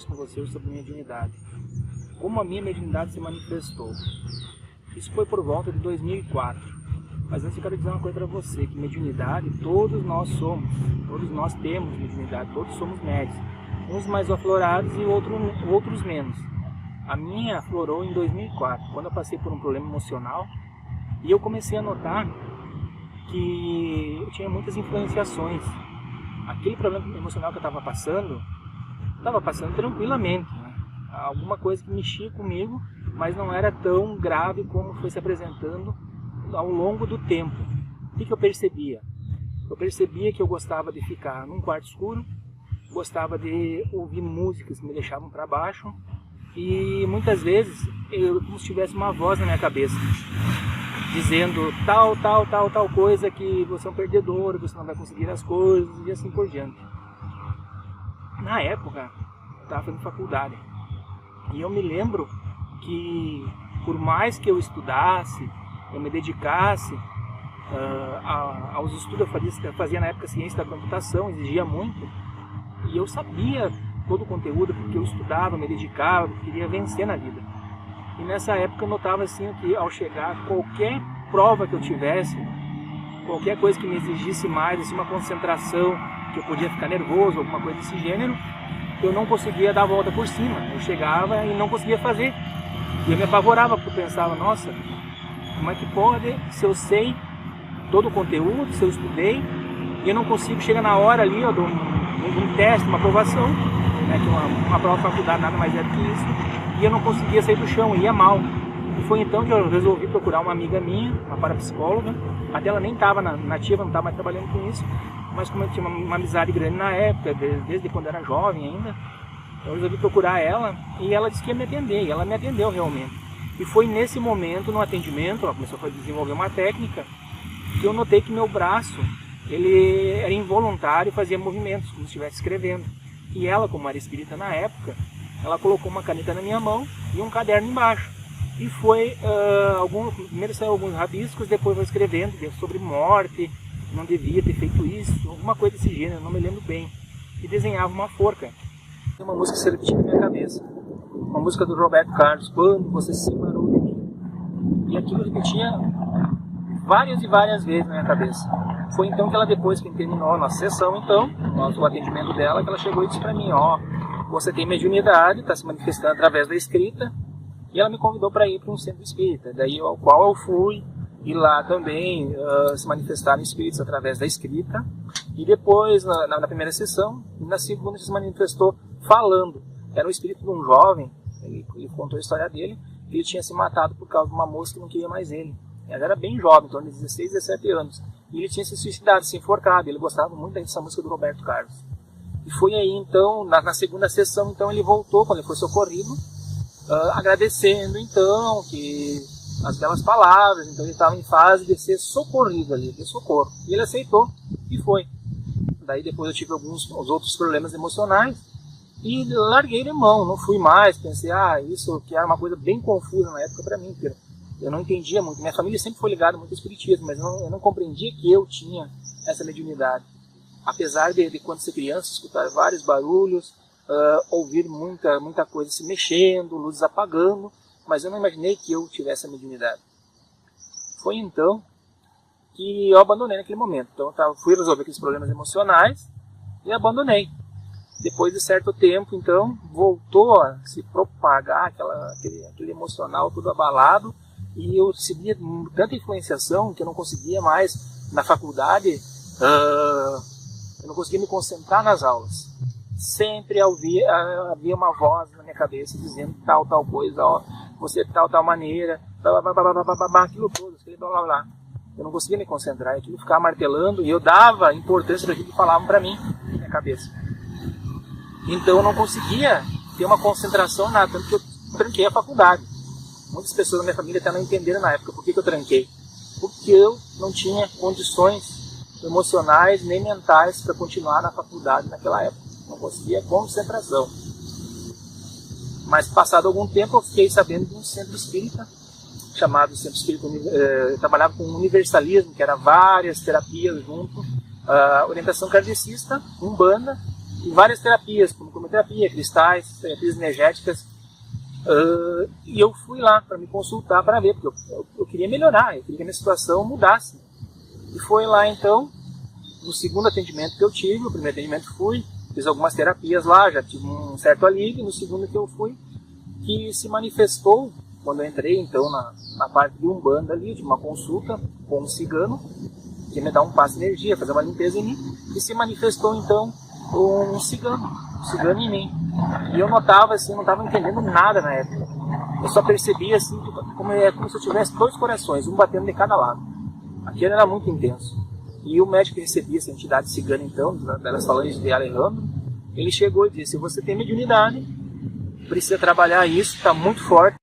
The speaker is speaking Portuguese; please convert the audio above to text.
mais com você sobre mediunidade. Como a minha mediunidade se manifestou. Isso foi por volta de 2004. Mas antes eu quero dizer uma coisa para você, que mediunidade todos nós somos. Todos nós temos mediunidade, todos somos médios. Uns mais aflorados e outros menos. A minha aflorou em 2004, quando eu passei por um problema emocional. E eu comecei a notar que eu tinha muitas influenciações. Aquele problema emocional que eu estava passando tranquilamente, né? Alguma coisa que mexia comigo, mas não era tão grave como foi se apresentando ao longo do tempo. O que eu percebia? Eu percebia que eu gostava de ficar num quarto escuro, gostava de ouvir músicas que me deixavam para baixo, e muitas vezes eu como se tivesse uma voz na minha cabeça dizendo tal coisa, que você é um perdedor, você não vai conseguir as coisas e assim por diante. Na época eu estava fazendo faculdade e eu me lembro que por mais que eu estudasse, eu me dedicasse aos estudos, eu fazia na época ciência da computação, exigia muito, e eu sabia todo o conteúdo porque eu estudava, me dedicava, queria vencer na vida. E nessa época eu notava assim que ao chegar, qualquer prova que eu tivesse, qualquer coisa que me exigisse mais, assim, uma concentração, que eu podia ficar nervoso, alguma coisa desse gênero, eu não conseguia dar a volta por cima. Eu chegava e não conseguia fazer. E eu me apavorava, porque eu pensava, nossa, como é que pode, se eu sei todo o conteúdo, se eu estudei, e eu não consigo, chega na hora ali, ó, de um teste, uma aprovação, né, que uma prova de faculdade nada mais é do que isso, e eu não conseguia sair do chão, ia mal. E foi então que eu resolvi procurar uma amiga minha, uma parapsicóloga, até ela nem estava nativa, não estava mais trabalhando com isso, mas como eu tinha uma amizade grande na época, desde quando eu era jovem ainda, eu resolvi procurar ela, e ela disse que ia me atender, e ela me atendeu realmente. E foi nesse momento, no atendimento, ela começou a desenvolver uma técnica, que eu notei que meu braço, ele era involuntário e fazia movimentos, como se estivesse escrevendo. E ela, como era espírita na época, ela colocou uma caneta na minha mão e um caderno embaixo. E foi, primeiro saiu alguns rabiscos, depois foi escrevendo sobre morte, não devia ter feito isso, alguma coisa desse gênero, não me lembro bem. E desenhava uma forca. Tem uma música que se repetia na minha cabeça. Uma música do Roberto Carlos, Quando Você Se Separou de Mim. E aquilo repetia várias e várias vezes na minha cabeça. Foi então que ela, depois que terminou a nossa sessão, então, o atendimento dela, que ela chegou e disse para mim, ó, você tem mediunidade, está se manifestando através da escrita, e ela me convidou para ir para um centro espírita, daí ao qual eu fui, e lá também se manifestaram espíritos através da escrita, e depois, na primeira sessão, na segunda se manifestou falando. Era o espírito de um jovem, ele contou a história dele, que ele tinha se matado por causa de uma moça que não queria mais ele. Ele era bem jovem, em torno de 16, 17 anos. E ele tinha se suicidado, se enforcado. Ele gostava muito dessa música do Roberto Carlos. E foi aí, então, na segunda sessão, então, ele voltou, quando ele foi socorrido, agradecendo, então, que as belas palavras. Então, ele estava em fase de ser socorrido ali, de socorro. E ele aceitou e foi. Daí, depois, eu tive os outros problemas emocionais e larguei de mão, não fui mais. Pensei, isso que era uma coisa bem confusa na época para mim, porque eu não entendia muito. Minha família sempre foi ligada muito ao espiritismo, mas eu não compreendia que eu tinha essa mediunidade. Apesar de quando ser criança, escutar vários barulhos, ouvir muita coisa se mexendo, luzes apagando, mas eu não imaginei que eu tivesse a mediunidade. Foi então que eu abandonei naquele momento. Então fui resolver aqueles problemas emocionais e abandonei. Depois de certo tempo, então, voltou a se propagar aquele emocional todo abalado, e eu recebia tanta influenciação que eu não conseguia mais, na faculdade, eu não conseguia me concentrar nas aulas. Sempre havia uma voz na minha cabeça dizendo tal coisa, ó, você tal maneira, aquilo todo, blá blá blá. Eu não conseguia me concentrar, aquilo ficava martelando, e eu dava importância para aquilo que falavam para mim, na minha cabeça. Então eu não conseguia ter uma concentração nada, tanto que eu tranquei a faculdade. Muitas pessoas da minha família até não entenderam na época por que eu tranquei. Porque eu não tinha condições emocionais nem mentais para continuar na faculdade naquela época. Não conseguia concentração. Mas passado algum tempo eu fiquei sabendo de um centro espírita, chamado Centro Espírita, eu trabalhava com universalismo, que era várias terapias junto, orientação kardecista, umbanda e várias terapias, como cromoterapia, cristais, terapias energéticas. E eu fui lá para me consultar para ver, porque eu queria melhorar, eu queria que a minha situação mudasse. E foi lá então, no segundo atendimento que eu tive, o primeiro atendimento fui, fiz algumas terapias lá, já tive um certo alívio, no segundo que eu fui, que se manifestou quando eu entrei então na parte de Umbanda ali, de uma consulta com um cigano, que me dá um passe de energia, fazer uma limpeza em mim, e se manifestou então um cigano em mim. E eu notava assim, não estava entendendo nada na época. Eu só percebia assim, como se eu tivesse dois corações, um batendo de cada lado. Aquilo era muito intenso. E o médico que recebia essa entidade cigana então, das falanges de Alejandro, ele chegou e disse: você tem mediunidade, precisa trabalhar isso, está muito forte.